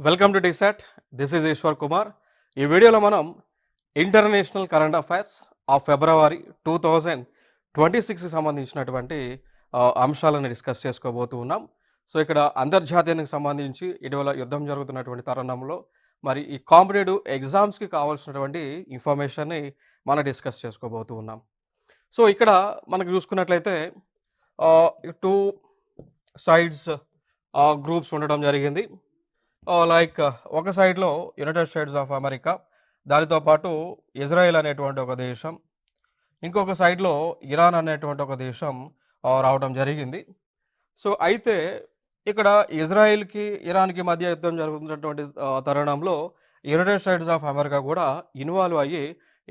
Welcome to TSAT. This is Eshwar Kumar. ఈ వీడియోలో మనం international current affairs of February 2026కి సంబంధించినటువంటి అంశాలను డిస్కస్ చేసుకోబోతూ ఉన్నాం. సో ఇక్కడ అంతర్జాతీయానికి సంబంధించి ఇటీవల యుద్ధం జరుగుతున్నటువంటి తరుణంలో మరి ఈ కాంపిటేటివ్ ఎగ్జామ్స్కి కావాల్సినటువంటి ఇన్ఫర్మేషన్ని మనం డిస్కస్ చేసుకోబోతూ ఉన్నాం. సో ఇక్కడ మనకు చూసుకున్నట్లయితే టూ సైడ్స్ గ్రూప్స్ ఉండడం జరిగింది. లైక్ ఒక సైడ్లో యునైటెడ్ స్టేట్స్ ఆఫ్ అమెరికా, దానితో పాటు ఇజ్రాయెల్ అనేటువంటి ఒక దేశం, ఇంకొక సైడ్లో ఇరాన్ అనేటువంటి ఒక దేశం రావడం జరిగింది. సో అయితే ఇక్కడ ఇజ్రాయెల్కి ఇరాన్కి మధ్య యుద్ధం జరుగుతున్నటువంటి తరుణంలో యునైటెడ్ స్టేట్స్ ఆఫ్ అమెరికా కూడా ఇన్వాల్వ్ అయ్యి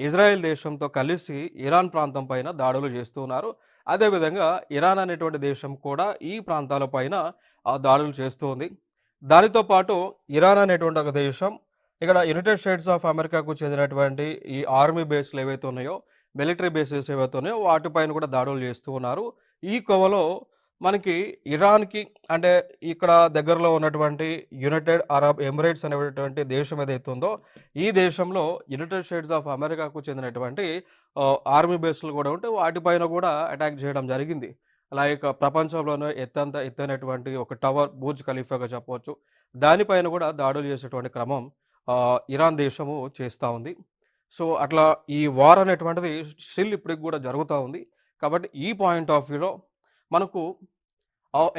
ఇజ్రాయెల్ దేశంతో కలిసి ఇరాన్ ప్రాంతం పైన దాడులు చేస్తున్నారు. అదేవిధంగా ఇరాన్ అనేటువంటి దేశం కూడా ఈ ప్రాంతాల పైన దాడులు చేస్తుంది. దానితో పాటు ఇరాన్ అనేటువంటి ఒక దేశం ఇక్కడ యునైటెడ్ స్టేట్స్ ఆఫ్ అమెరికాకు చెందినటువంటి ఈ ఆర్మీ బేస్లు ఏవైతే ఉన్నాయో, మిలిటరీ బేసెస్ ఏవైతే ఉన్నాయో వాటిపైన కూడా దాడులు చేస్తూ ఉన్నారు. ఈ కోవలో మనకి ఇరాన్కి అంటే ఇక్కడ దగ్గరలో ఉన్నటువంటి యునైటెడ్ అరబ్ ఎమిరేట్స్ అనేటువంటి దేశం ఏదైతే ఉందో ఈ దేశంలో యునైటెడ్ స్టేట్స్ ఆఫ్ అమెరికాకు చెందినటువంటి ఆర్మీ బేస్లు కూడా ఉంటే వాటిపైన కూడా అటాక్ చేయడం జరిగింది. లైక్ ప్రపంచంలోనే ఎత్తైనటువంటి ఒక టవర్ బుర్జ్ ఖలీఫాగా చెప్పవచ్చు, దానిపైన కూడా దాడులు చేసేటువంటి క్రమం ఇరాన్ దేశము చేస్తూ ఉంది. సో అట్లా ఈ వార్ అనేటువంటిది స్టిల్ ఇప్పటికి కూడా జరుగుతూ ఉంది. కాబట్టి ఈ పాయింట్ ఆఫ్ వ్యూలో మనకు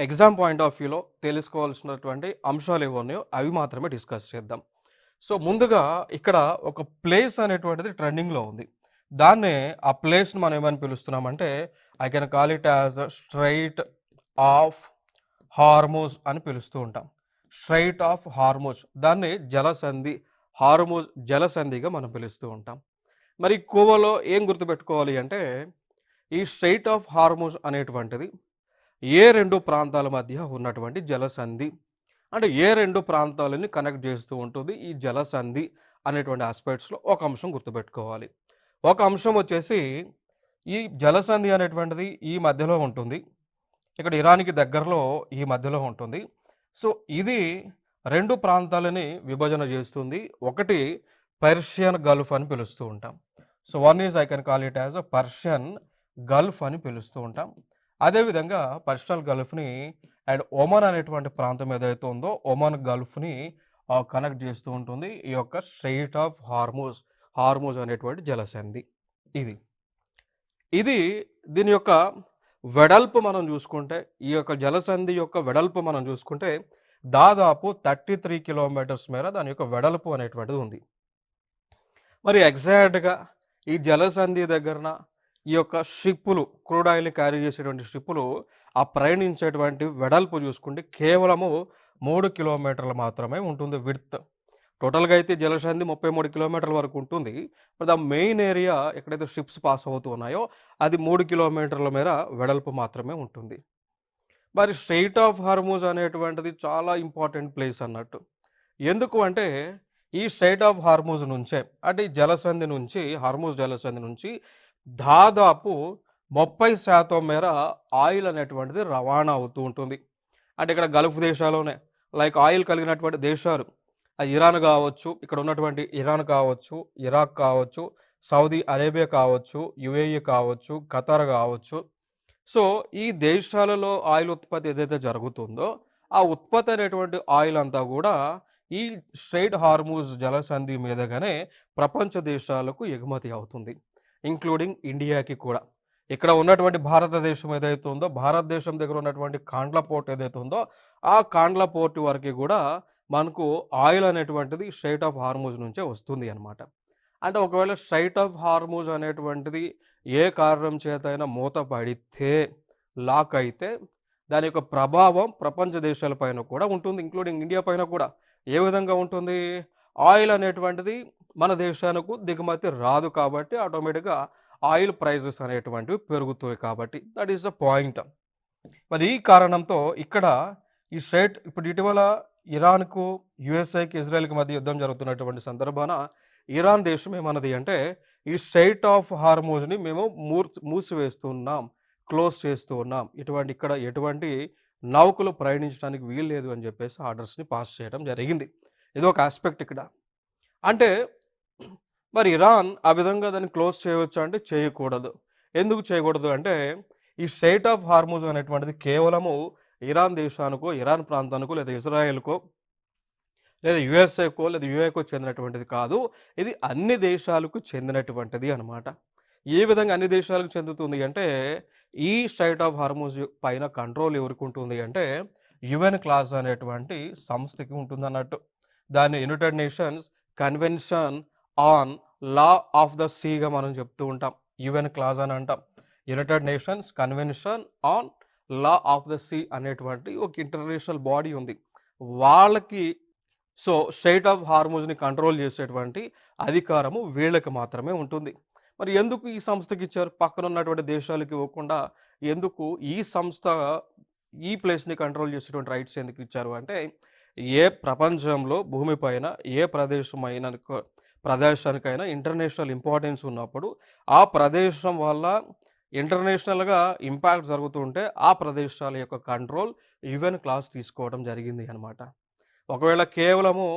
ఎగ్జామ్ పాయింట్ ఆఫ్ వ్యూలో తెలుసుకోవాల్సినటువంటి అంశాలు ఏవో ఉన్నాయో అవి మాత్రమే డిస్కస్ చేద్దాం. సో ముందుగా ఇక్కడ ఒక ప్లేస్ అనేటువంటిది ట్రెండింగ్లో ఉంది. దాన్నే ఆ ప్లేస్ని మనం ఏమని పిలుస్తున్నామంటే I can call it as strait of Hormuz అని పిలుస్తూ ఉంటాం. స్ట్రైట్ ఆఫ్ హార్మోజ్, దాన్ని జలసంధి, హార్మోజ్ జలసంధిగా మనం పిలుస్తూ ఉంటాం. మరి కోవలో ఏం గుర్తుపెట్టుకోవాలి అంటే ఈ స్ట్రైట్ ఆఫ్ హార్మోజ్ అనేటువంటిది ఏ రెండు ప్రాంతాల మధ్య ఉన్నటువంటి జలసంధి, అంటే ఏ రెండు ప్రాంతాలని కనెక్ట్ చేస్తూ ఉంటుంది ఈ జలసంధి అనేటువంటి ఆస్పెక్ట్స్లో ఒక అంశం గుర్తుపెట్టుకోవాలి. ఒక అంశం వచ్చేసి ఈ జలసంధి అనేటువంటిది ఈ మధ్యలో ఉంటుంది, ఇక్కడ ఇరాన్కి దగ్గరలో ఈ మధ్యలో ఉంటుంది. సో ఇది రెండు ప్రాంతాలని విభజన చేస్తుంది. ఒకటి పర్షియన్ గల్ఫ్ అని పిలుస్తూ ఉంటాం. So one is I can call it as a Persian Gulf అని పిలుస్తూ ఉంటాం. అదేవిధంగా పర్షియన్ గల్ఫ్ని అండ్ ఒమన్ అనేటువంటి ప్రాంతం ఏదైతే ఉందో ఒమన్ గల్ఫ్ని కనెక్ట్ చేస్తూ ఉంటుంది ఈ యొక్క స్ట్రెయిట్ ఆఫ్ హార్మోజ్ అనేటువంటి జలసంధి. ఇది దీని యొక్క వెడల్పు మనం చూసుకుంటే, ఈ యొక్క జలసంధి యొక్క వెడల్పు మనం చూసుకుంటే దాదాపు 33 కిలోమీటర్స్ మేర దాని యొక్క వెడల్పు అనేటువంటిది ఉంది. మరి ఎగ్జాక్ట్గా ఈ జలసంధి దగ్గరన ఈ యొక్క షిప్పులు, క్రూడ్ ఆయిల్ని క్యారీ చేసేటువంటి షిప్పులు ఆ ప్రయాణించేటువంటి వెడల్పు చూసుకుంటే కేవలము 3 కిలోమీటర్లు మాత్రమే ఉంటుంది విడ్త్. టోటల్గా అయితే జలసంధి 33 కిలోమీటర్ల వరకు ఉంటుంది. ద మెయిన్ ఏరియా ఎక్కడైతే షిప్స్ పాస్ అవుతూ ఉన్నాయో అది 3 కిలోమీటర్ల మేర వెడల్పు మాత్రమే ఉంటుంది. మరి స్ట్రెయిట్ ఆఫ్ హార్మోజ్ అనేటువంటిది చాలా ఇంపార్టెంట్ ప్లేస్ అన్నట్టు. ఎందుకు అంటే ఈ స్ట్రెయిట్ ఆఫ్ హార్మోజ్ నుంచే, అంటే ఈ జలసంధి నుంచి, హార్మోజ్ జలసంధి నుంచి దాదాపు 30% మేర ఆయిల్ అనేటువంటిది రవాణా అవుతూ ఉంటుంది. అంటే ఇక్కడ గల్ఫ్ దేశాల్లోనే లైక్ ఆయిల్ కలిగినటువంటి దేశాలు ఇరాన్ కావచ్చు, ఇక్కడ ఉన్నటువంటి ఇరాన్ కావచ్చు, ఇరాక్ కావచ్చు, సౌదీ అరేబియా కావచ్చు, యుఏఈ కావచ్చు, ఖతార్ కావచ్చు. సో ఈ దేశాలలో ఆయిల్ ఉత్పత్తి ఏదైతే జరుగుతుందో ఆ ఉత్పత్తి అనేటువంటి ఆయిల్ అంతా కూడా ఈ స్ట్రెయిట్ హార్మోజ్ జలసంధి మీదగానే ప్రపంచ దేశాలకు ఎగుమతి అవుతుంది, ఇంక్లూడింగ్ ఇండియాకి కూడా. ఇక్కడ ఉన్నటువంటి భారతదేశం ఏదైతే ఉందో, భారతదేశం దగ్గర ఉన్నటువంటి కాండ్లా పోర్ట్ ఏదైతే ఉందో ఆ కాండ్లా పోర్ట్ వరకు కూడా మనకు ఆయిల్ అనేటువంటిది స్ట్రెయిట్ ఆఫ్ హార్మోజ్ నుంచే వస్తుంది అనమాట. అంటే ఒకవేళ స్ట్రెయిట్ ఆఫ్ హార్మోజ్ అనేటువంటిది ఏ కారణం చేతైనా మూత పడితే, లాక్ అయితే దాని యొక్క ప్రభావం ప్రపంచ దేశాలపైన కూడా ఉంటుంది, ఇంక్లూడింగ్ ఇండియా పైన కూడా. ఏ విధంగా ఉంటుంది? ఆయిల్ అనేటువంటిది మన దేశానికి దిగుమతి రాదు కాబట్టి ఆటోమేటిక్గా ఆయిల్ ప్రైజెస్ అనేటువంటివి పెరుగుతాయి కాబట్టి దట్ ఈస్ ద పాయింట్. మరి ఈ కారణంతో ఇక్కడ ఈ స్ట్రెయిట్ ఇప్పుడు ఇటీవల ఇరాన్కు, యుఎస్ఏకి, ఇజ్రాయెల్కి మధ్య యుద్ధం జరుగుతున్నటువంటి సందర్భాన ఇరాన్ దేశం ఏమన్నది అంటే ఈ స్ట్రెయిట్ ఆఫ్ హార్మోజ్ని మేము మూసివేస్తున్నాం, క్లోజ్ చేస్తూ ఉన్నాం, ఇక్కడ ఎటువంటి నౌకలు ప్రయాణించడానికి వీలు లేదు అని చెప్పేసి ఆర్డర్స్ని పాస్ చేయడం జరిగింది. ఇది ఒక ఆస్పెక్ట్ ఇక్కడ. అంటే మరి ఇరాన్ ఆ విధంగా దాన్ని క్లోజ్ చేయవచ్చా అంటే చేయకూడదు. ఎందుకు చేయకూడదు అంటే ఈ స్ట్రెయిట్ ఆఫ్ హార్మూజ్ అనేటువంటిది కేవలము ఇరాన్ దేశానికో, ఇరాన్ ప్రాంతానికో, లేదా ఇజ్రాయెల్‌కో, లేదా యూఎస్ఏకో, లేదా యూఏకో చెందినటువంటిది కాదు. ఇది అన్ని దేశాలకు చెందినటువంటిది అనమాట. ఏ విధంగా అన్ని దేశాలకు చెందుతుంది అంటే ఈ స్ట్రెయిట్ ఆఫ్ హార్మూజ్ పైన కంట్రోల్ ఎవరికి ఉంటుంది అంటే యుఎన్ క్లాస్ అనేటువంటి సంస్థకి ఉంటుందన్నట్టు. దాన్ని United Nations Convention on law of the సీగా మనం చెప్తూ ఉంటాం. యుఎన్ క్లాస్ అని అంటాం. United Nations Convention on law of the sea అనేటువంటి ఒక ఇంటర్నేషనల్ బాడీ ఉంది. వాళ్ళకి సో స్ట్రెయిట్ ఆఫ్ హార్మూజ్ని కంట్రోల్ చేసేటువంటి అధికారము వీళ్ళకి మాత్రమే ఉంటుంది. మరి ఎందుకు ఈ సంస్థకి ఇచ్చారు? పక్కన ఉన్నటువంటి దేశాలకు ఇవ్వకుండా ఎందుకు ఈ సంస్థ ఈ ప్లేస్ని కంట్రోల్ చేసేటువంటి రైట్స్ ఎందుకు ఇచ్చారు అంటే ఏ ప్రపంచంలో భూమిపైన ఏ ప్రదేశానికైనా ఇంటర్నేషనల్ ఇంపార్టెన్స్ ఉన్నప్పుడు ఆ ప్రదేశం వల్ల ఇంటర్నేషనల్గా ఇంపాక్ట్ జరుగుతుంటే ఆ ప్రదేశాల యొక్క కంట్రోల్ యుఎన్ క్లాస్ తీసుకోవడం జరిగింది అనమాట. ఒకవేళ కేవలము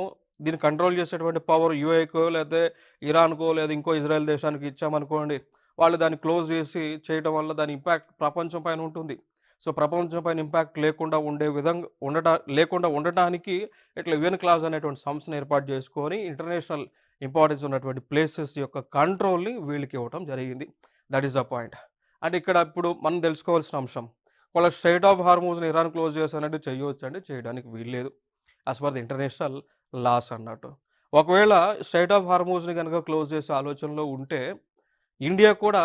దీన్ని కంట్రోల్ చేసేటువంటి పవర్ యూఏకో లేదా ఇరాన్కో లేదా ఇంకో ఇజ్రాయెల్ దేశానికి ఇచ్చామనుకోండి, వాళ్ళు దాన్ని క్లోజ్ చేసి చేయడం వల్ల దాని ఇంపాక్ట్ ప్రపంచం పైన ఉంటుంది. సో ప్రపంచం పైన ఇంపాక్ట్ లేకుండా ఉండే విధంగా లేకుండా ఉండటానికి ఇట్లా యుఎన్ క్లాస్ అనేటువంటి సంస్థను ఏర్పాటు చేసుకొని ఇంటర్నేషనల్ ఇంపార్టెన్స్ ఉన్నటువంటి ప్లేసెస్ యొక్క కంట్రోల్ని వీళ్ళకి ఇవ్వడం జరిగింది. That is the point. అంటే ఇక్కడ ఇప్పుడు మనం తెలుసుకోవాల్సిన అంశం, వాళ్ళ స్ట్రెయిట్ ఆఫ్ హార్మూజ్ని ఇరాన్ క్లోజ్ చేశానంటే చేయవచ్చు అంటే చేయడానికి వీల్లేదు as per the international laws అన్నట్టు. ఒకవేళ స్ట్రెయిట్ ఆఫ్ హార్మూజ్ని కనుక క్లోజ్ చేసే ఆలోచనలో ఉంటే ఇండియా కూడా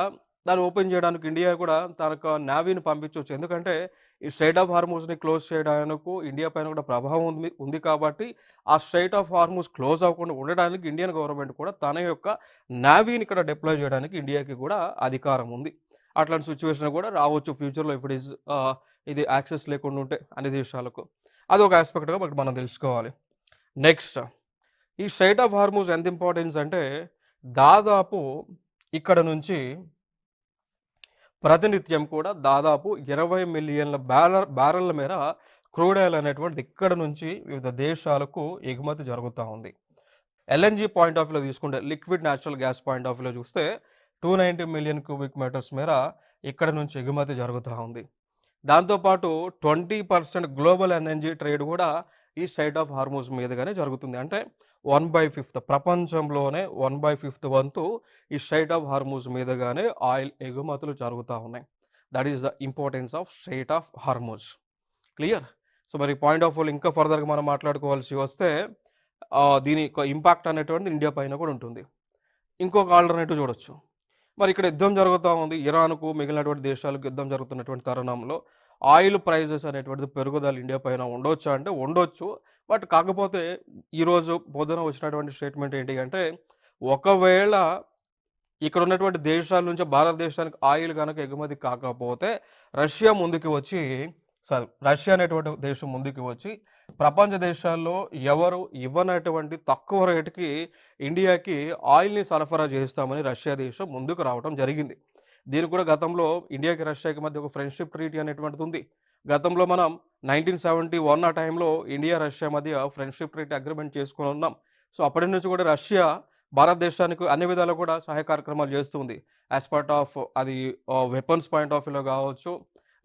దాన్ని ఓపెన్ చేయడానికి ఇండియా కూడా తనకు నేవీని పంపించవచ్చు. ఎందుకంటే ఈ స్ట్రెయిట్ ఆఫ్ హార్మూజ్ని క్లోజ్ చేయడానికి ఇండియా పైన కూడా ప్రభావం ఉంది కాబట్టి ఆ స్ట్రెయిట్ ఆఫ్ హార్మూజ్ క్లోజ్ అవ్వకుండా ఉండడానికి ఇండియన్ గవర్నమెంట్ కూడా తన యొక్క నేవీని ఇక్కడ డిప్లాయ్ చేయడానికి ఇండియాకి కూడా అధికారం ఉంది. అట్లాంటి సిచ్యువేషన్ కూడా రావచ్చు ఫ్యూచర్లో ఇప్పుడు ఇది యాక్సెస్ లేకుండా ఉంటే అన్ని దేశాలకు. అదొక ఆస్పెక్ట్గా మనం తెలుసుకోవాలి. నెక్స్ట్ ఈ స్ట్రెయిట్ ఆఫ్ హార్మూజ్ ఎంత ఇంపార్టెన్స్ అంటే దాదాపు ఇక్కడ నుంచి ప్రతినిత్యం కూడా దాదాపు 20 మిలియన్ల బ్యారెల్ల మేర క్రూడ్ ఆయిల్ అనేటువంటిది ఇక్కడ నుంచి వివిధ దేశాలకు ఎగుమతి జరుగుతూ ఉంది. ఎల్ఎన్జీ పాయింట్ ఆఫ్ వ్యూలో తీసుకుంటే liquid natural gas point of వ్యూలో చూస్తే 290 మిలియన్ క్యూబిక్ మీటర్స్ మేర ఇక్కడ నుంచి ఎగుమతి జరుగుతూ ఉంది. దాంతోపాటు 20% గ్లోబల్ ఎనర్జీ ట్రేడ్ కూడా ఈ స్ట్రెయిట్ ఆఫ్ హార్మూజ్ మీదుగానే జరుగుతుంది. అంటే 1/5 ప్రపంచంలోనే 1/5 వంతు ఈ స్ట్రెయిట్ ఆఫ్ హార్మూజ్ మీదుగానే ఆయిల్ ఎగుమతులు జరుగుతూ ఉన్నాయి. That is the importance of straight of Hormuz. Clear? So మరి పాయింట్ ఆఫ్ వ్యూ ఇంకా ఫర్దర్గా మనం మాట్లాడుకోవాల్సి వస్తే దీని యొక్క ఇంపాక్ట్ అనేటువంటిది ఇండియా పైన కూడా ఉంటుంది. ఇంకొక ఆల్టర్నేటివ్ చూడొచ్చు. మరి ఇక్కడ యుద్ధం జరుగుతూ ఉంది, ఇరాన్కు మిగిలినటువంటి దేశాలకు యుద్ధం జరుగుతున్నటువంటి తరుణంలో ఆయిల్ ప్రైజెస్ అనేటువంటిది పెరుగుదల ఇండియా పైన ఉండొచ్చు అంటే ఉండొచ్చు. బట్ కాకపోతే ఈరోజు పొద్దున వచ్చినటువంటి స్టేట్మెంట్ ఏంటి అంటే ఒకవేళ ఇక్కడ ఉన్నటువంటి దేశాల నుంచి భారతదేశానికి ఆయిల్ కనుక ఎగుమతి కాకపోతే రష్యా అనేటువంటి దేశం ముందుకు వచ్చి ప్రపంచ దేశాల్లో ఎవరు ఇవ్వనటువంటి తక్కువ రేటుకి ఇండియాకి ఆయిల్ని సరఫరా చేస్తామని రష్యా దేశం ముందుకు రావడం జరిగింది. దీనికి కూడా గతంలో ఇండియాకి రష్యాకి మధ్య ఒక ఫ్రెండ్షిప్ ట్రీటీ అనేటువంటిది ఉంది. గతంలో మనం 1971 ఆ టైంలో ఇండియా రష్యా మధ్య ఫ్రెండ్షిప్ ట్రీటీ అగ్రిమెంట్ చేసుకుని ఉన్నాం. సో అప్పటి నుంచి కూడా రష్యా భారతదేశానికి అన్ని విధాలు కూడా సహాయ కార్యక్రమాలు చేస్తుంది. యాజ్ పార్ట్ ఆఫ్ అది వెపన్స్ పాయింట్ ఆఫ్ వ్యూలో కావచ్చు,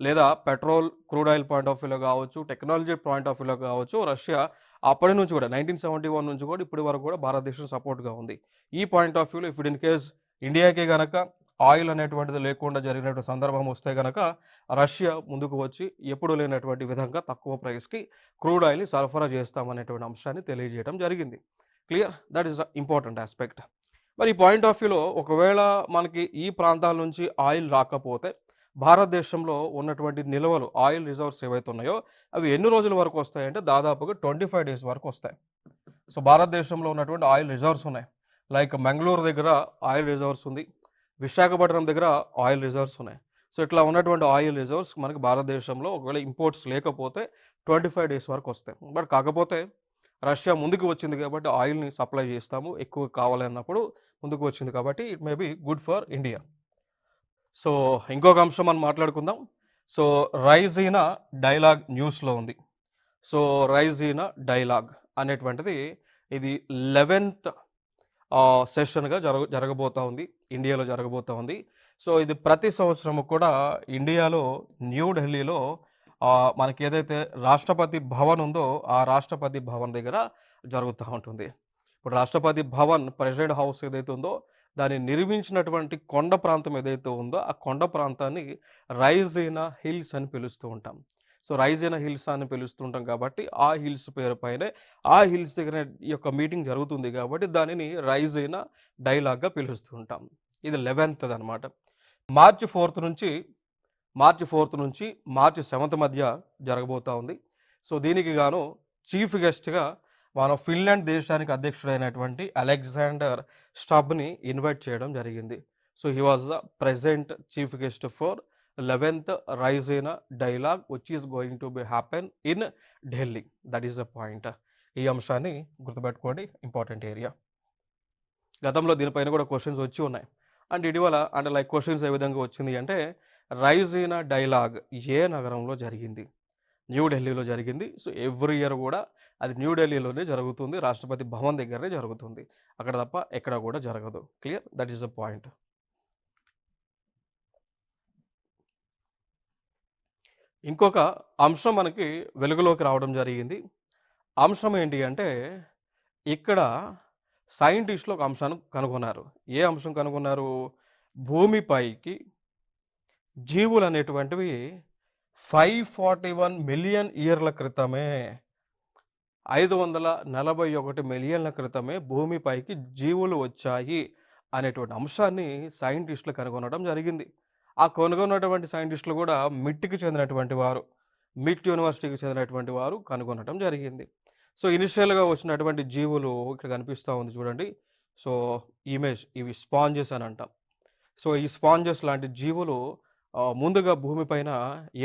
లేదా petrol crude oil point of వ్యూలో కావచ్చు, టెక్నాలజీ పాయింట్ ఆఫ్ వ్యూలో కావచ్చు, రష్యా అప్పటి నుంచి కూడా 1971 నుంచి కూడా ఇప్పటి వరకు కూడా భారతదేశం సపోర్ట్గా ఉంది. ఈ పాయింట్ ఆఫ్ వ్యూలో ఇప్పుడు ఇన్ కేస్ ఇండియాకి కనుక ఆయిల్ అనేటువంటిది లేకుండా జరిగినటువంటి సందర్భం వస్తే కనుక రష్యా ముందుకు వచ్చి ఎప్పుడు లేనటువంటి విధంగా తక్కువ ప్రైస్కి క్రూడ్ ఆయిల్ని సరఫరా చేస్తామనేటువంటి అంశాన్ని తెలియజేయడం జరిగింది. Clear? That is the important aspect. మరి ఈ పాయింట్ ఆఫ్ వ్యూలో ఒకవేళ మనకి ఈ ప్రాంతాల నుంచి ఆయిల్ రాకపోతే భారతదేశంలో ఉన్నటువంటి నిల్వలు ఆయిల్ రిజర్వ్స్ ఏవైతే ఉన్నాయో అవి ఎన్ని రోజుల వరకు వస్తాయంటే దాదాపుగా 25 డేస్ వరకు వస్తాయి. సో భారతదేశంలో ఉన్నటువంటి ఆయిల్ రిజర్వ్స్ ఉన్నాయి. లైక్ మంగళూరు దగ్గర ఆయిల్ రిజర్వ్స్ ఉంది, విశాఖపట్నం దగ్గర ఆయిల్ రిజర్వ్స్ ఉన్నాయి. సో ఇట్లా ఉన్నటువంటి ఆయిల్ రిజర్వ్స్ మనకి భారతదేశంలో ఒకవేళ ఇంపోర్ట్స్ లేకపోతే 25 డేస్ వరకు వస్తాయి. బట్ కాకపోతే రష్యా ముందుకు వచ్చింది కాబట్టి ఆయిల్ని సప్లై చేస్తాము ఎక్కువ కావాలి అన్నప్పుడు ముందుకు వచ్చింది కాబట్టి it may be good for India. So ఇంకొక అంశం మనం మాట్లాడుకుందాం. సో రైజీనా డైలాగ్ న్యూస్లో ఉంది. సో రైజీనా డైలాగ్ అనేటువంటిది ఇది 11th సెషన్గా జరగబోతా ఉంది, ఇండియాలో జరగబోతా ఉంది. సో ఇది ప్రతి సంవత్సరము కూడా ఇండియాలో న్యూఢిల్లీలో మనకి ఏదైతే రాష్ట్రపతి భవన్ ఉందో ఆ రాష్ట్రపతి భవన్ దగ్గర జరుగుతూ ఉంటుంది. ఇప్పుడు రాష్ట్రపతి భవన్ ప్రెసిడెంట్ హౌస్ ఏదైతే ఉందో దాన్ని నిర్మించినటువంటి కొండ ప్రాంతం ఏదైతే ఉందో ఆ కొండ ప్రాంతాన్ని రైజినా హిల్స్ అని పిలుస్తూ ఉంటాం. సో రైజినా హిల్స్ అని పిలుస్తుంటాం కాబట్టి ఆ హిల్స్ పేరు పైనే ఆ హిల్స్ దగ్గర ఈ యొక్క మీటింగ్ జరుగుతుంది కాబట్టి దానిని రైజినా డైలాగ్గా పిలుస్తూ ఉంటాం. ఇది 11th అనమాట. మార్చి 4th నుంచి మార్చి 7th మధ్య జరగబోతూ ఉంది. సో దీనికి గాను చీఫ్ గెస్ట్గా మనం ఫిన్లాండ్ దేశానికి అధ్యక్షుడైనటువంటి అలెగ్జాండర్ స్టబ్ని ఇన్వైట్ చేయడం జరిగింది. So he was the present chief guest for 11th Raisina dialogue which is going to be happen in Delhi. That is the point. ఈ అంశాన్ని గుర్తుపెట్టుకోండి, ఇంపార్టెంట్ ఏరియా. గతంలో దీనిపైన కూడా క్వశ్చన్స్ వచ్చి ఉన్నాయి. అండ్ ఇటీవల అంటే లైక్ క్వశ్చన్స్ ఏ విధంగా వచ్చింది అంటే రైజినా డైలాగ్ ఏ నగరంలో జరిగింది? న్యూఢిల్లీలో జరిగింది. సో ఎవ్రీ ఇయర్ కూడా అది న్యూఢిల్లీలోనే జరుగుతుంది, రాష్ట్రపతి భవన్ దగ్గరనే జరుగుతుంది, అక్కడ తప్ప ఎక్కడ కూడా జరగదు. Clear? That is the point. ఇంకొక అంశం మనకి వెలుగులోకి రావడం జరిగింది. అంశం ఏంటి అంటే ఇక్కడ సైంటిస్టులు ఒక అంశాన్ని కనుగొన్నారు. ఏ అంశం కనుగొన్నారు? భూమిపైకి జీవులు అనేటువంటివి 541 మిలియన్ ఇయర్ల క్రితమే 541 మిలియన్ల క్రితమే భూమిపైకి జీవులు వచ్చాయి అనేటువంటి అంశాన్ని సైంటిస్టులు కనుగొనడం జరిగింది. ఆ కనుగొన్నటువంటి సైంటిస్టులు కూడా మిట్కి చెందినటువంటి వారు, మిట్ యూనివర్సిటీకి చెందినటువంటి వారు కనుగొనడం జరిగింది. సో ఇనిషియల్గా వచ్చినటువంటి జీవులు ఇక్కడ కనిపిస్తూ ఉంది చూడండి. సో ఇమేజ్, ఇవి స్పాంజెస్ అని అంటాం. సో ఈ స్పాంజెస్ లాంటి జీవులు ముందుగా భూమిపైన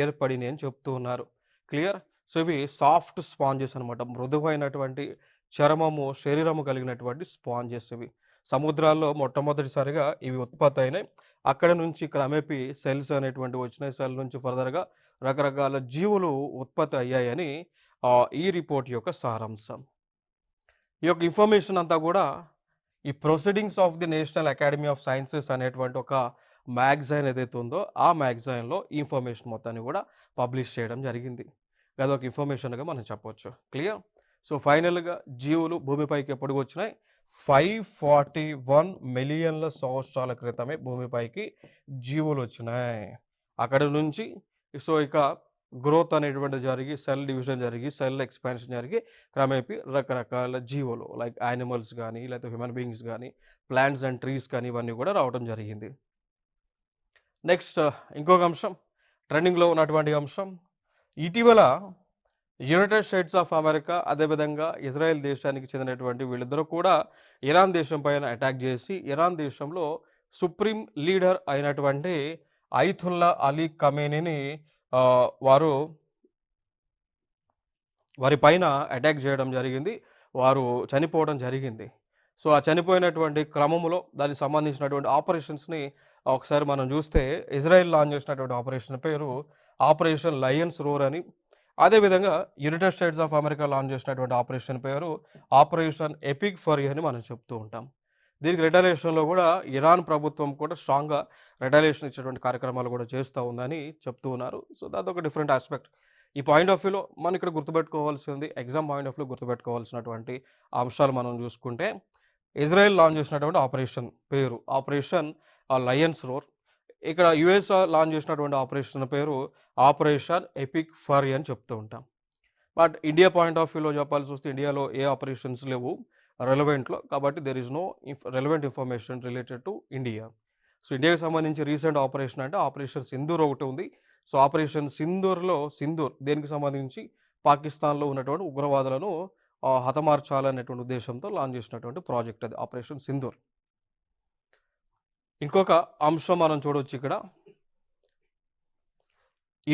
ఏర్పడినాయి అని చెప్తూ ఉన్నారు. క్లియర్? సో ఇవి సాఫ్ట్ స్పాంజెస్ అనమాట, మృదువైనటువంటి చర్మము శరీరము కలిగినటువంటి స్పాంజెస్. ఇవి సముద్రాల్లో మొట్టమొదటిసారిగా ఇవి ఉత్పత్తి అయినాయి. అక్కడ నుంచి క్రమేపీ సెల్స్ అనేటువంటి వచ్చినాయి. సెల్ నుంచి ఫర్దర్గా రకరకాల జీవులు ఉత్పత్తి అయ్యాయని ఈ రిపోర్ట్ యొక్క సారాంశం. ఈ యొక్క ఇన్ఫర్మేషన్ అంతా కూడా ఈ proceedings of the national academy of sciences అనేటువంటి ఒక మ్యాగజైన్ ఏదైతే ఉందో ఆ మ్యాగజైన్లో ఈ ఇన్ఫర్మేషన్ మొత్తాన్ని కూడా పబ్లిష్ చేయడం జరిగింది. అదొక ఇన్ఫర్మేషన్గా మనం చెప్పవచ్చు. క్లియర్? సో ఫైనల్గా జీవులు భూమిపైకి ఎప్పుడు వచ్చినాయి? 541 మిలియన్ల సంవత్సరాల క్రితమే భూమిపైకి జీవులు వచ్చినాయి. అక్కడ నుంచి సో ఇక గ్రోత్ అనేటువంటి జరిగి, సెల్ డివిజన్ జరిగి, సెల్ ఎక్స్పాన్షన్ జరిగి క్రమేపీ రకరకాల జీవులు లైక్ యానిమల్స్ కానీ లేకపోతే హ్యూమన్ బీయింగ్స్ కానీ ప్లాంట్స్ అండ్ ట్రీస్ కానీ ఇవన్నీ కూడా రావడం జరిగింది. నెక్స్ట్ ఇంకొక అంశం, ట్రెండింగ్లో ఉన్నటువంటి అంశం, ఇటీవల యునైటెడ్ స్టేట్స్ ఆఫ్ అమెరికా అదేవిధంగా ఇజ్రాయెల్ దేశానికి చెందినటువంటి వీళ్ళిద్దరూ కూడా ఇరాన్ దేశం పైన అటాక్ చేసి ఇరాన్ దేశంలో సుప్రీం లీడర్ అయినటువంటి అయతుల్లా అలీ ఖమేనీని వారి పైన అటాక్ చేయడం జరిగింది. వారు చనిపోవడం జరిగింది. సో ఆ చనిపోయినటువంటి క్రమంలో దానికి సంబంధించినటువంటి ఆపరేషన్స్ని ఒకసారి మనం చూస్తే ఇజ్రాయెల్ లాంచ్ చేసినటువంటి ఆపరేషన్ పేరు ఆపరేషన్ లయన్స్ రోర్ అని, అదేవిధంగా United states of America launch చేసినటువంటి ఆపరేషన్ పేరు ఆపరేషన్ ఎపిక్ ఫరీ అని మనం చెప్తూ ఉంటాం. దీనికి రిటాలియేషన్లో కూడా ఇరాన్ ప్రభుత్వం కూడా స్ట్రాంగ్గా రిటాలియేషన్ ఇచ్చేటువంటి కార్యక్రమాలు కూడా చేస్తూ ఉందని చెప్తూ ఉన్నారు. సో అదొక డిఫరెంట్ ఆస్పెక్ట్. ఈ పాయింట్ ఆఫ్ వ్యూలో మనం ఇక్కడ గుర్తుపెట్టుకోవాల్సింది, ఎగ్జామ్ పాయింట్ ఆఫ్ వ్యూ గుర్తుపెట్టుకోవాల్సినటువంటి అంశాలు మనం చూసుకుంటే ఇజ్రాయెల్ లాంచ్ చేసినటువంటి ఆపరేషన్ పేరు ఆపరేషన్ లయన్స్ రోర్. ఇక్కడ యుఎస్ లాంచ్ చేసినటువంటి ఆపరేషన్ పేరు ఆపరేషన్ ఎపిక్ ఫరీ అని చెప్తూ ఉంటాం. బట్ ఇండియా పాయింట్ ఆఫ్ వ్యూలో చెప్పాల్సి వస్తే ఇండియాలో ఏ ఆపరేషన్స్ లేవు రెలవెంట్లో, కాబట్టి there is no relevant information related to India. So ఇండియాకి సంబంధించి రీసెంట్ ఆపరేషన్ అంటే ఆపరేషన్ సింధూర్ ఒకటి ఉంది. సో ఆపరేషన్ సింధూర్ దేనికి సంబంధించి పాకిస్తాన్లో ఉన్నటువంటి ఉగ్రవాదులను హతమార్చాలనేటువంటి ఉద్దేశంతో లాంచ్ చేసినటువంటి ప్రాజెక్ట్ అది ఆపరేషన్ సింధూర్. ఇంకొక అంశం మనం చూడవచ్చు ఇక్కడ,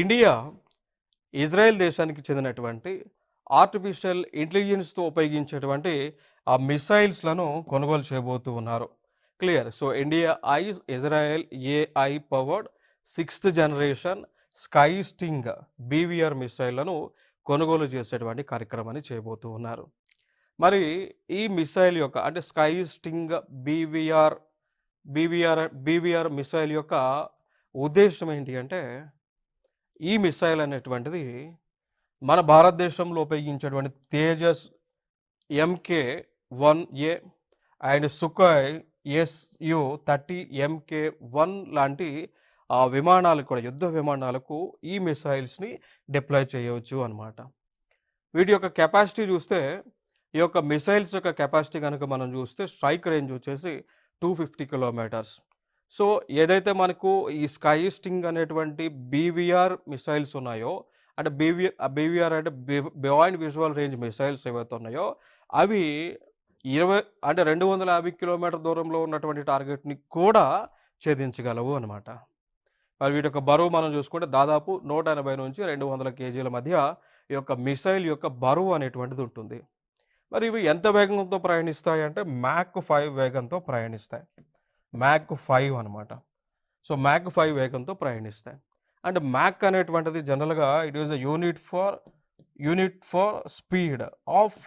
ఇండియా ఇజ్రాయెల్ దేశానికి చెందినటువంటి ఆర్టిఫిషియల్ ఇంటెలిజెన్స్తో ఉపయోగించేటువంటి ఆ మిసైల్స్లను కొనుగోలు చేయబోతూ ఉన్నారు. Clear? So India is Israel AI powered 6th generation sky sting BVR మిసైళ్లను కొనుగోలు చేసేటువంటి కార్యక్రమాన్ని చేయబోతూ ఉన్నారు. మరి ఈ మిసైల్ యొక్క అంటే sky sting BVR BVR missile యొక్క ఉద్దేశ్యం ఏంటి అంటే, ఈ మిసైల్ అనేటువంటిది మన భారతదేశంలో ఉపయోగించేటువంటి Tejas MK-1A and Sukhoi SU-30 MK-1 లాంటి విమానాలకు కూడా, యుద్ధ విమానాలకు ఈ మిసైల్స్‌ని డిప్లాయ్ చేయవచ్చు అనమాట. వీటి యొక్క కెపాసిటీ చూస్తే, ఈ యొక్క మిసైల్స్ యొక్క కెపాసిటీ గనుక మనం చూస్తే స్ట్రైక్ రేంజ్ వచ్చేసి 250 కిలోమీటర్స్. సో, ఏదైతే మనకు ఈ స్కై స్టింగ్ అనేటువంటి బీవీఆర్ మిసైల్స్ ఉన్నాయో, అంటే బీవీఆర్ అంటే బియాండ్ విజువల్ రేంజ్ మిసైల్స్ ఏవైతే ఉన్నాయో, అవి 250 కిలోమీటర్ దూరంలో ఉన్నటువంటి టార్గెట్‌ని కూడా ఛేదించగలవు అనమాట. మరి వీటి యొక్క బరువు మనం చూసుకుంటే దాదాపు 180-200 కేజీల మధ్య ఈ యొక్క మిసైల్ యొక్క బరువు అనేటువంటిది ఉంటుంది. మరి ఇవి ఎంత వేగంతో ప్రయాణిస్తాయి అంటే మాక్ 5 వేగంతో ప్రయాణిస్తాయి. మాక్ 5 అనమాట. సో, మాక్ 5 వేగంతో ప్రయాణిస్తాయి. అంటే మాక్ అనేటువంటిది జనరల్‌గా it is a unit for speed of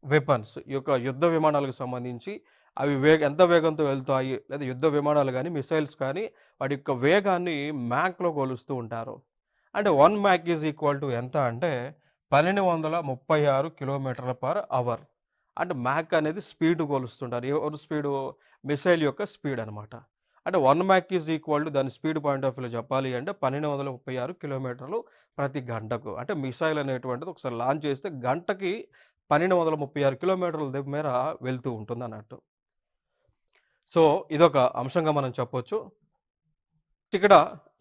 weapons. ఈ యొక్క యుద్ధ విమానాలకు సంబంధించి అవి ఎంత వేగంతో వెళ్తాయి, లేదా యుద్ధ విమానాలు కానీ, మిసైల్స్ కానీ వాటి యొక్క వేగాన్ని మ్యాక్‌లో కొలుస్తూ ఉంటారు. అంటే 1 మ్యాక్ ఈజ్ ఈక్వల్ టు ఎంత అంటే 1236 కిలోమీటర్ల పర్ అవర్. అంటే మ్యాక్ అనేది స్పీడ్ కొలుస్తుంటారు. ఎవరి స్పీడు? మిసైల్ యొక్క స్పీడ్ అనమాట. అంటే 1 మ్యాక్ ఈజ్ ఈక్వల్ టు దాని స్పీడ్ పాయింట్ ఆఫ్ వ్యూలో చెప్పాలి అంటే 1236 కిలోమీటర్లు ప్రతి గంటకు. అంటే మిసైల్ అనేటువంటిది ఒకసారి లాంచ్ చేస్తే గంటకి 1236 కిలోమీటర్ల మేర వెళ్తూ ఉంటుందన్నట్టు. సో, ఇదొక అంశంగా మనం చెప్పొచ్చు. ఇక్కడ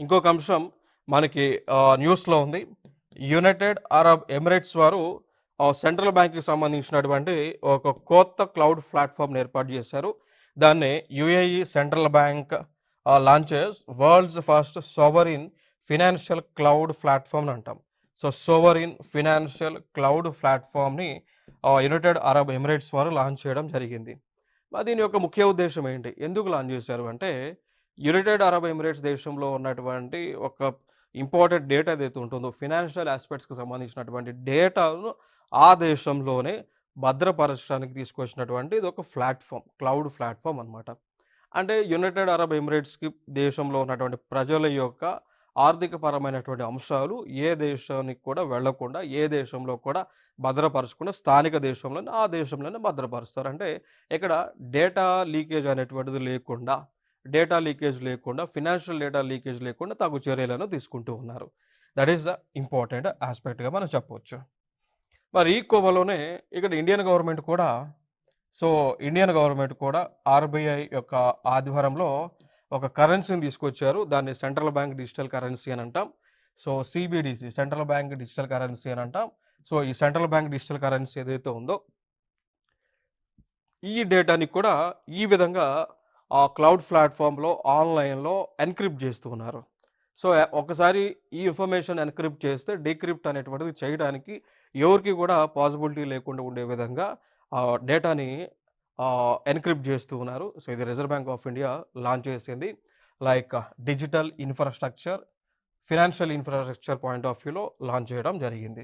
ఇంకొక అంశం మనకి న్యూస్‌లో ఉంది. యునైటెడ్ అరబ్ ఎమిరేట్స్ వారు సెంట్రల్ బ్యాంక్‌కి సంబంధించినటువంటి ఒక కొత్త క్లౌడ్ ప్లాట్‌ఫార్మ్‌ని ఏర్పాటు చేశారు. దాన్ని UAE central bank launches world's first sovereign financial cloud platform అంటాం. సో, సోవరీన్ ఫినాన్షియల్ క్లౌడ్ ప్లాట్‌ఫార్మ్‌ని యునైటెడ్ అరబ్ ఎమిరేట్స్ వారు లాంచ్ చేయడం జరిగింది. దీని యొక్క ముఖ్య ఉద్దేశ్యం ఏంటి? ఎందుకు లాంచ్ చేశారు అంటే, యునైటెడ్ అరబ్ ఎమిరేట్స్ దేశంలో ఉన్నటువంటి ఒక ఇంపార్టెంట్ డేటా ఏదైతే ఉంటుందో, ఫినాన్షియల్ ఆస్పెక్ట్స్‌కి సంబంధించినటువంటి డేటాను ఆ దేశంలోనే భద్రపరచడానికి తీసుకొచ్చినటువంటి ఇది ఒక ప్లాట్‌ఫార్మ్, క్లౌడ్ ప్లాట్‌ఫార్మ్ అనమాట. అంటే యునైటెడ్ అరబ్ ఎమిరేట్స్‌కి దేశంలో ఉన్నటువంటి ప్రజల యొక్క ఆర్థికపరమైనటువంటి అంశాలు ఏ దేశానికి కూడా వెళ్ళకుండా, ఏ దేశంలో కూడా భద్రపరచకుండా స్థానిక దేశంలోనే, ఆ దేశంలోనే భద్రపరుస్తారు. అంటే ఇక్కడ డేటా లీకేజ్ అనేటువంటిది లేకుండా, ఫినాన్షియల్ డేటా లీకేజ్ లేకుండా తగు చర్యలను తీసుకుంటూ ఉన్నారు. దట్ ఈస్ ద ఇంపార్టెంట్ ఆస్పెక్ట్‌గా మనం చెప్పవచ్చు. మరి ఈ కోవలోనే ఇక్కడ ఇండియన్ గవర్నమెంట్ కూడా ఆర్‌బీఐ యొక్క ఆధ్వర్యంలో ఒక కరెన్సీని తీసుకొచ్చారు. దాన్ని సెంట్రల్ బ్యాంక్ డిజిటల్ కరెన్సీ అని అంటాం. So, CBDC central bank digital currency అని అంటాం. సో, ఈ సెంట్రల్ బ్యాంక్ డిజిటల్ కరెన్సీ ఏదైతే ఉందో, ఈ డేటాని కూడా ఈ విధంగా క్లౌడ్ ప్లాట్‌ఫార్మ్‌లో ఆన్‌లైన్‌లో ఎన్క్రిప్ట్ చేస్తూ ఉన్నారు. సో, ఒకసారి ఈ ఇన్ఫర్మేషన్ ఎన్క్రిప్ట్ చేస్తే డీక్రిప్ట్ అనేటువంటిది చేయడానికి ఎవరికీ కూడా పాసిబిలిటీ లేకుండా ఉండే విధంగా డేటాని ఎన్క్రిప్ట్ చేస్తూ ఉన్నారు. సో, ఇది Reserve Bank of India launch చేసింది. Like financial infrastructure point of వ్యూలో లాంచ్ చేయడం జరిగింది.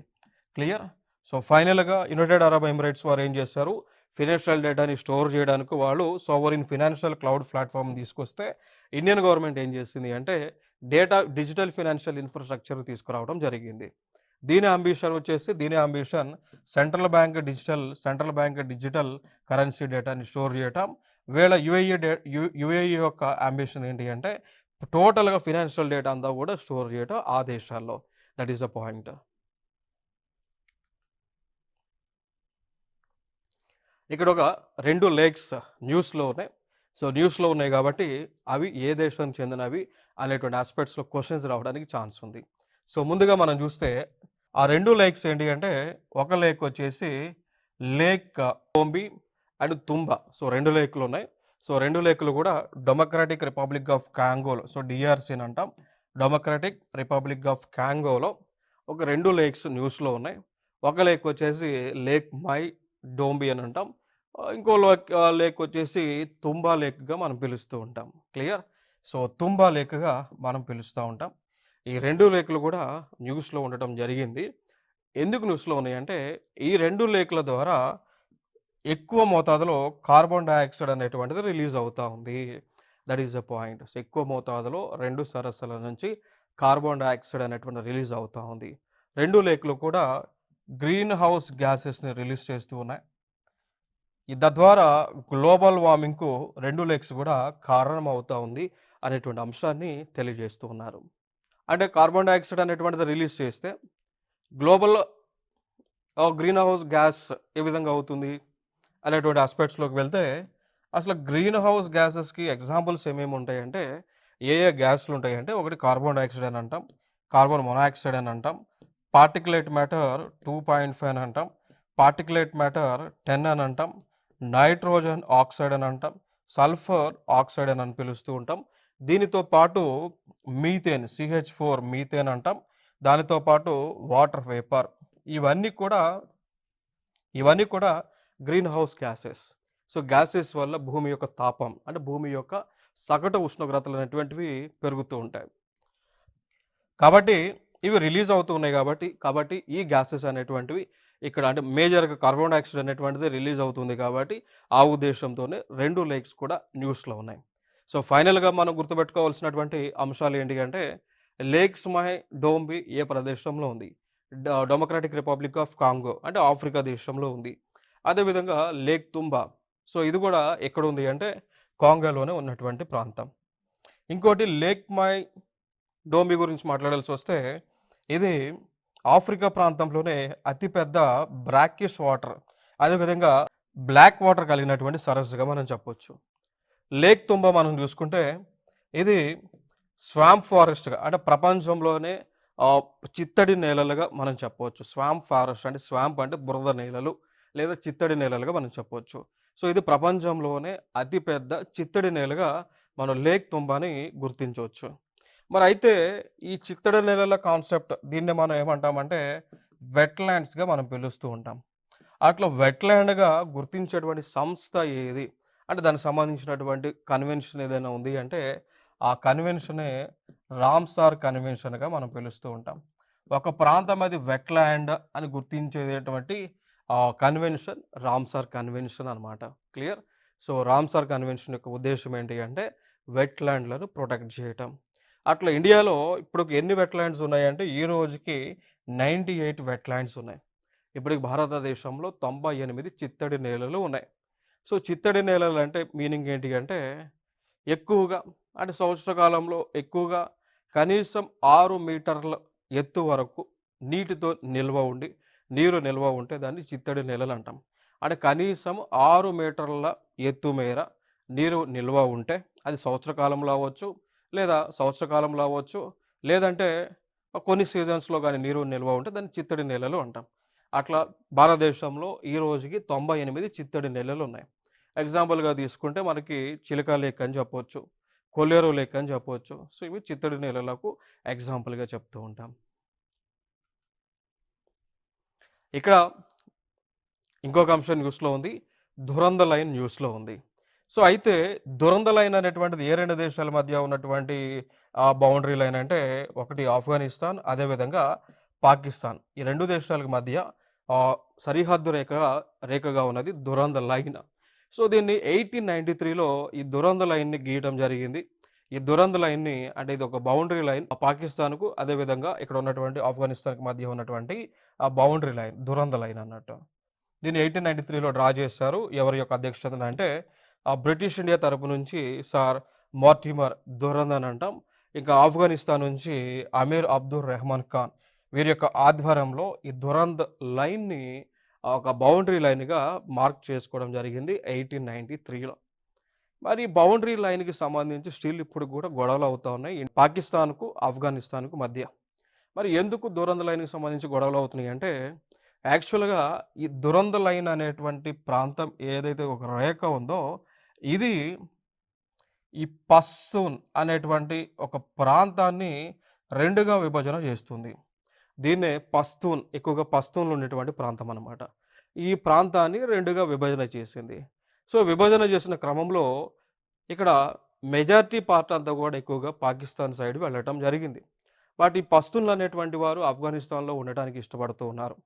క్లియర్? సో, ఫైనల్‌గా యునైటెడ్ అరబ్ ఎమిరేట్స్ వారు ఏం చేశారు? ఫినాన్షియల్ డేటాని స్టోర్ చేయడానికి వాళ్ళు సోవరీన్ ఫినాన్షియల్ క్లౌడ్ ప్లాట్‌ఫార్మ్ తీసుకొస్తే, ఇండియన్ గవర్నమెంట్ ఏం చేసింది అంటే డిజిటల్ ఫినాన్షియల్ ఇన్ఫ్రాస్ట్రక్చర్ తీసుకురావడం జరిగింది. దీని ambition central bank digital currency డేటాని స్టోర్ చేయటం. వీళ్ళ యుఏఈ యొక్క అంబిషన్ ఏంటి అంటే టోటల్‌గా ఫినాన్షియల్ డేటా అంతా కూడా స్టోర్ చేయటం ఆ దేశాల్లో. That is the point. ఇక్కడ ఒక 2 లేక్స్ న్యూస్‌లో ఉన్నాయి. సో, న్యూస్‌లో ఉన్నాయి కాబట్టి అవి ఏ దేశానికి చెందినవి అనేటువంటి ఆస్పెక్ట్స్‌లో క్వెషన్స్ రావడానికి ఛాన్స్ ఉంది. సో, ముందుగా మనం చూస్తే ఆ 2 లేక్స్ ఏంటి అంటే, ఒక లేక్ వచ్చేసి లేక్ కోంబి అండ్ తుంబా. సో, 2 లేక్‌లు ఉన్నాయి. సో, 2 లేక్‌లు కూడా డెమోక్రాటిక్ రిపబ్లిక్ ఆఫ్ కాంగోలో, సో, DRC అని అంటాం. డెమోక్రాటిక్ రిపబ్లిక్ ఆఫ్ కాంగోలో ఒక 2 లేక్స్ న్యూస్‌లో ఉన్నాయి. ఒక లేక్ వచ్చేసి లేక్ మై డోంబి అని అంటాం. ఇంకో లేక్ వచ్చేసి తుంబా లేక్‌గా మనం పిలుస్తూ ఉంటాం. క్లియర్? సో, తుంబా లేక్‌గా మనం పిలుస్తూ ఉంటాం. ఈ 2 లేక్‌లు కూడా న్యూస్‌లో ఉండటం జరిగింది. ఎందుకు న్యూస్‌లో ఉన్నాయంటే, ఈ 2 లేక్‌ల ద్వారా ఎక్కువ మోతాదులో కార్బన్ డయాక్సైడ్ అనేటువంటిది రిలీజ్ అవుతా ఉంది. That is the point. So, ఎక్కువ మోతాదులో 2 సరస్సుల నుంచి కార్బన్ డయాక్సైడ్ అనేటువంటిది రిలీజ్ అవుతా ఉంది. 2 లేక్‌లు కూడా గ్రీన్ హౌస్ గ్యాసెస్‌ని రిలీజ్ చేస్తూ ఉన్నాయి. తద్వారా గ్లోబల్ వార్మింగ్‌కు 2 లేక్స్ కూడా కారణం అవుతా ఉంది అనేటువంటి అంశాన్ని తెలియజేస్తూ ఉన్నారు. అంటే కార్బన్ డయాక్సైడ్ అనేటువంటిది రిలీజ్ చేస్తే గ్లోబల్ గ్రీన్ హౌస్ గ్యాస్ ఏ విధంగా అవుతుంది అనేటువంటి ఆస్పెక్ట్స్‌లోకి వెళ్తే, అసలు గ్రీన్ హౌస్ గ్యాసెస్‌కి ఎగ్జాంపుల్స్ ఏమేమి ఉంటాయంటే, ఏ ఏ గ్యాస్‌లు ఉంటాయంటే, ఒకటి కార్బన్ డయాక్సైడ్ అని అంటాం, కార్బన్ మోనాక్సైడ్ అని అంటాం, పార్టిక్యులేట్ మ్యాటర్ 2.5 అని అంటాం, పార్టిక్యులేట్ మ్యాటర్ 10 అని అంటాం, నైట్రోజన్ ఆక్సైడ్ అని అంటాం, సల్ఫర్ ఆక్సైడ్ అని పిలుస్తూ ఉంటాం. దీనితో పాటు మీథేన్ CH4 మీథేన్ అంటాం. దానితో పాటు వాటర్ వేపర్ ఇవన్నీ కూడా ఇవన్నీ కూడా green house gases. So, gases వల్ల భూమి యొక్క తాపం అంటే భూమి యొక్క సగటు ఉష్ణోగ్రతలు అనేటువంటివి పెరుగుతూ ఉంటాయి. కాబట్టి ఇవి రిలీజ్ అవుతూ ఉన్నాయి కాబట్టి ఈ గ్యాసెస్ అనేటువంటివి ఇక్కడ అంటే మేజర్‌గా కార్బన్ డయాక్సైడ్ అనేటువంటిది రిలీజ్ అవుతుంది కాబట్టి, ఆ ఉద్దేశంతోనే 2 లేక్స్ కూడా న్యూస్‌లో ఉన్నాయి. సో, ఫైనల్‌గా మనం గుర్తుపెట్టుకోవాల్సినటువంటి అంశాలు ఏంటి అంటే, లేక్స్ మై డోంబి ఏ ప్రదేశంలో ఉంది? డెమోక్రాటిక్ రిపబ్లిక్ ఆఫ్ కాంగో అంటే ఆఫ్రికా దేశంలో ఉంది. అదేవిధంగా లేక్ తుంబా. సో, ఇది కూడా ఎక్కడుంది అంటే కాంగోలోనే ఉన్నటువంటి ప్రాంతం. ఇంకోటి లేక్ మై డోంబి గురించి మాట్లాడాల్సొస్తే, ఇది ఆఫ్రికా ప్రాంతంలోనే అతిపెద్ద బ్రాకిష్ వాటర్, అదేవిధంగా బ్లాక్ వాటర్ కలిగినటువంటి సరస్సుగా మనం చెప్పొచ్చు. లేక్ తుంబా మనం చూసుకుంటే, ఇది స్వాంప్ ఫారెస్ట్‌గా అంటే ప్రపంచంలోనే చిత్తడి నేలలుగా మనం చెప్పవచ్చు. స్వాంప్ ఫారెస్ట్ అంటే స్వాంప్ అంటే బురద నేలలు లేదా చిత్తడి నేలలుగా మనం చెప్పొచ్చు. సో, ఇది ప్రపంచంలోనే అతిపెద్ద చిత్తడి నేలగా మనం లేక్ తుంబాని గుర్తించవచ్చు. మరి అయితే ఈ చిత్తడి నేలల కాన్సెప్ట్ దీన్ని మనం ఏమంటామంటే వెట్లాండ్స్‌గా మనం పిలుస్తూ ఉంటాం. అట్లా వెట్లాండ్‌గా గుర్తించేటువంటి సంస్థ ఏది? అంటే దానికి సంబంధించినటువంటి కన్వెన్షన్ ఏదైనా ఉంది అంటే, ఆ కన్వెన్షనే రామ్సార్ కన్వెన్షన్‌గా మనం పిలుస్తూ ఉంటాం. ఒక ప్రాంతం అది వెట్లాండ్ అని గుర్తించేటువంటి కన్వెన్షన్ రామ్సార్ కన్వెన్షన్ అనమాట. క్లియర్? సో, రామ్సార్ కన్వెన్షన్ యొక్క ఉద్దేశ్యం ఏంటి అంటే, వెట్లాండ్‌లను ప్రొటెక్ట్ చేయటం. అట్లా ఇండియాలో ఇప్పుడు ఎన్ని వెట్లాండ్స్ ఉన్నాయంటే, ఈ రోజుకి 98 వెట్లాండ్స్ ఉన్నాయి. ఇప్పటికి భారతదేశంలో 98 చిత్తడి నేలలు ఉన్నాయి. సో, చిత్తడి నేలలు అంటే మీనింగ్ ఏంటి అంటే, ఎక్కువగా అంటే సంవత్సర కాలంలో ఎక్కువగా కనీసం 6 మీటర్ల ఎత్తు వరకు నీటితో నిల్వ ఉండి, నీరు నిల్వ ఉంటే దాన్ని చిత్తడి నేలలు అంటాం. అంటే కనీసం 6 మీటర్ల ఎత్తు మేర నీరు నిల్వ ఉంటే, అది సంవత్సర కాలంలో అవ్వచ్చు, లేదా సంవత్సర కాలంలో అవ్వచ్చు, లేదంటే కొన్ని సీజన్స్‌లో గాని నీరు నిల్వ ఉంటే దాన్ని చిత్తడి నేలలు అంటాం. అట్లా భారతదేశంలో ఈ రోజుకి 98 చిత్తడి నేలలు ఉన్నాయి. ఎగ్జాంపుల్‌గా తీసుకుంటే మనకి చిలకా లేక్ అని చెప్పొచ్చు, కొల్లేరు లేక్ అని చెప్పొచ్చు. సో, ఇవి చిత్తడి నేలలకు ఎగ్జాంపుల్‌గా చెప్తూ ఉంటాం. ఇక్కడ ఇంకొక అంశం న్యూస్‌లో ఉంది. దురంద లైన్ న్యూస్‌లో ఉంది. సో, అయితే దురంద లైన్ అనేటువంటిది ఏ 2 దేశాల మధ్య ఉన్నటువంటి బౌండరీ లైన్ అంటే, ఒకటి ఆఫ్ఘనిస్తాన్, అదేవిధంగా పాకిస్తాన్. ఈ 2 దేశాలకు మధ్య సరిహద్దు రేఖగా ఉన్నది దురంద లైన్. సో, దీన్ని 1893లో ఈ దురంద లైన్‌ని గీయడం జరిగింది. ఈ దురంద లైన్‌ని అంటే ఇది ఒక బౌండరీ లైన్ పాకిస్తాన్‌కు, అదేవిధంగా ఇక్కడ ఉన్నటువంటి ఆఫ్ఘనిస్తాన్‌కి మధ్య ఉన్నటువంటి ఆ బౌండరీ లైన్ దురంద లైన్ అన్నట్టు. దీన్ని 1893లో డ్రా చేశారు. ఎవరి యొక్క అధ్యక్షతన అంటే బ్రిటిష్ ఇండియా తరపు నుంచి సార్ మార్టిమర్ దురంద్ అని అంటాం. ఇంకా ఆఫ్ఘనిస్తాన్ నుంచి అమీర్ అబ్దుర్ రెహమాన్ ఖాన్ వీరి యొక్క ఆధ్వర్యంలో ఈ దురంద్ లైన్‌ని ఒక బౌండరీ లైన్‌గా మార్క్ చేసుకోవడం జరిగింది 1893లో. మరి బౌండరీ లైన్‌కి సంబంధించి స్టిల్ ఇప్పుడు కూడా గొడవలు అవుతా ఉన్నాయి పాకిస్తాన్‌కు, ఆఫ్ఘనిస్తాన్‌కు మధ్య. మరి ఎందుకు దురంద్ లైన్‌కి సంబంధించి గొడవలు అవుతున్నాయి అంటే, యాక్చువల్‌గా ఈ దురంద్ లైన్ అనేటువంటి ప్రాంతం ఏదైతే ఒక రేఖ ఉందో, ఇది ఈ పస్తూన్ అనేటువంటి ఒక ప్రాంతాన్ని 2గా విభజన చేస్తుంది. దీన్నే పస్తూన్ ఎక్కువగా పస్తూన్‌లు ఉండేటువంటి ప్రాంతం అన్నమాట. ఈ ప్రాంతాన్ని 2గా విభజన చేసింది. సో, విభజన చేసిన క్రమంలో ఇక్కడ మెజారిటీ పార్ట్ అంతా కూడా ఎక్కువగా పాకిస్తాన్ సైడ్ వెళ్ళటం జరిగింది. బట్ ఈ పస్తున్లు అనేటువంటి వారు ఆఫ్ఘనిస్తాన్‌లో ఉండటానికి ఇష్టపడుతూ ఉన్నారు.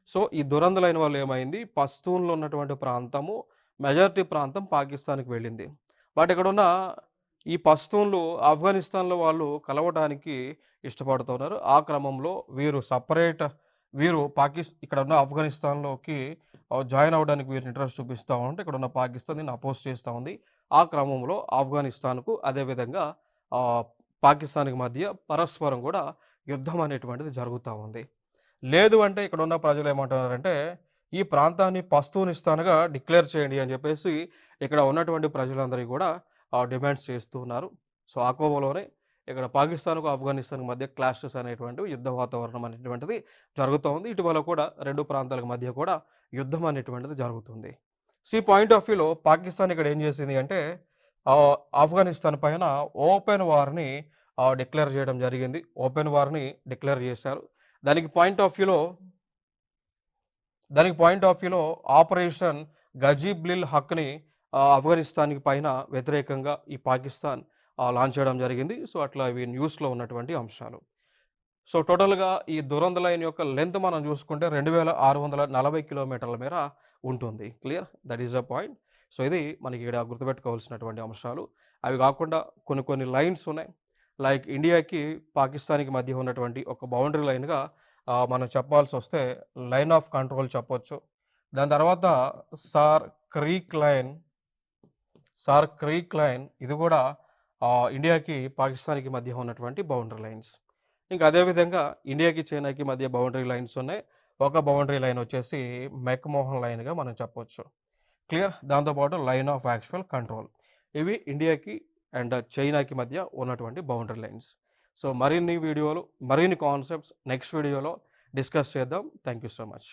సో, ఈ దురంధలైన వల్ల ఏమైంది, పస్తూన్లు ఉన్నటువంటి ప్రాంతము మెజారిటీ ప్రాంతం పాకిస్తాన్‌కి వెళ్ళింది. బట్ ఇక్కడున్న ఈ పస్తూన్లు ఆఫ్ఘనిస్తాన్‌లో వాళ్ళు కలవడానికి ఇష్టపడుతున్నారు. ఆ క్రమంలో వీరు సెపరేట్ వీరు ఇక్కడున్న ఆఫ్ఘనిస్తాన్‌లోకి జాయిన్ అవ్వడానికి వీరు ఇంట్రెస్ట్ చూపిస్తా ఉంటే, ఇక్కడున్న పాకిస్తాన్ దీన్ని అపోజ్ చేస్తా ఉంది. ఆ క్రమంలో ఆఫ్ఘనిస్తాన్‌కు అదేవిధంగా ఆహ్, పాకిస్తాన్‌కి మధ్య పరస్పరం గూడా యుద్ధం అనేటువంటిది జరుగుతా ఉంది. లేదు అంటే ఇక్కడున్న ప్రజలు ఏమంటున్నారంటే, ఈ ప్రాంతాన్ని పస్తూనిస్తాన్‌గా డిక్లేర్ చేయండి అని చెప్పేసి ఇక్కడ ఉన్నటువంటి ప్రజలందరికీ గూడా డిమాండ్స్ చేస్తూ ఉన్నారు. సో, ఆ కోవలోనే ఇక్కడ పాకిస్తాన్‌కు, ఆఫ్ఘనిస్తాన్‌కు మధ్య క్లాషెస్ అనేటువంటివి, యుద్ధ వాతావరణం అనేటువంటిది జరుగుతూ ఉంది. ఇటీవల కూడా 2 ప్రాంతాల మధ్య కూడా యుద్ధం అనేటువంటిది జరుగుతుంది. సో, ఈ పాయింట్ ఆఫ్ వ్యూలో పాకిస్తాన్ ఇక్కడ ఏం చేసింది అంటే ఆఫ్ఘనిస్తాన్ పైన ఓపెన్ వార్‌ని డిక్లేర్ చేయడం జరిగింది. ఓపెన్ వార్‌ని డిక్లేర్ చేశారు. దానికి పాయింట్ ఆఫ్ వ్యూలో ఆపరేషన్ గజీబ్లిల్ హక్‌ని ఆఫ్ఘనిస్తాన్‌కి పైన వ్యతిరేకంగా ఈ పాకిస్తాన్ లాంచ్ చేయడం జరిగింది. సో, అట్లా ఇవి న్యూస్‌లో ఉన్నటువంటి అంశాలు. సో, టోటల్‌గా ఈ దురంత లైన్ యొక్క లెంత్ మనం చూసుకుంటే 2640 కిలోమీటర్ల మేర ఉంటుంది. Clear? That is the point. So, ఇది మనకి ఇక్కడ గుర్తుపెట్టుకోవాల్సినటువంటి అంశాలు. అవి కాకుండా కొన్ని కొన్ని లైన్స్ ఉన్నాయి. లైక్ ఇండియాకి, పాకిస్తాన్‌కి మధ్య ఉన్నటువంటి ఒక బౌండరీ లైన్‌గా మనం చెప్పాల్సొస్తే లైన్ ఆఫ్ కంట్రోల్ చెప్పొచ్చు. దాని తర్వాత సార్ క్రీక్ లైన్ ఇది కూడా ఇండియాకి, పాకిస్తాన్‌కి మధ్య ఉన్నటువంటి బౌండరీ లైన్స్. ఇంకా అదేవిధంగా ఇండియాకి, చైనాకి మధ్య బౌండరీ లైన్స్ ఉన్నాయి. ఒక బౌండరీ లైన్ వచ్చేసి మెక్‌మోహన్ లైన్‌గా మనం చెప్పొచ్చు. క్లియర్? దాంతోపాటు లైన్ ఆఫ్ యాక్చువల్ కంట్రోల్. ఇవి ఇండియాకి అండ్ చైనాకి మధ్య ఉన్నటువంటి బౌండరీ లైన్స్. సో, మరిన్ని కాన్సెప్ట్స్ నెక్స్ట్ వీడియోలో డిస్కస్ చేద్దాం. Thank you so much.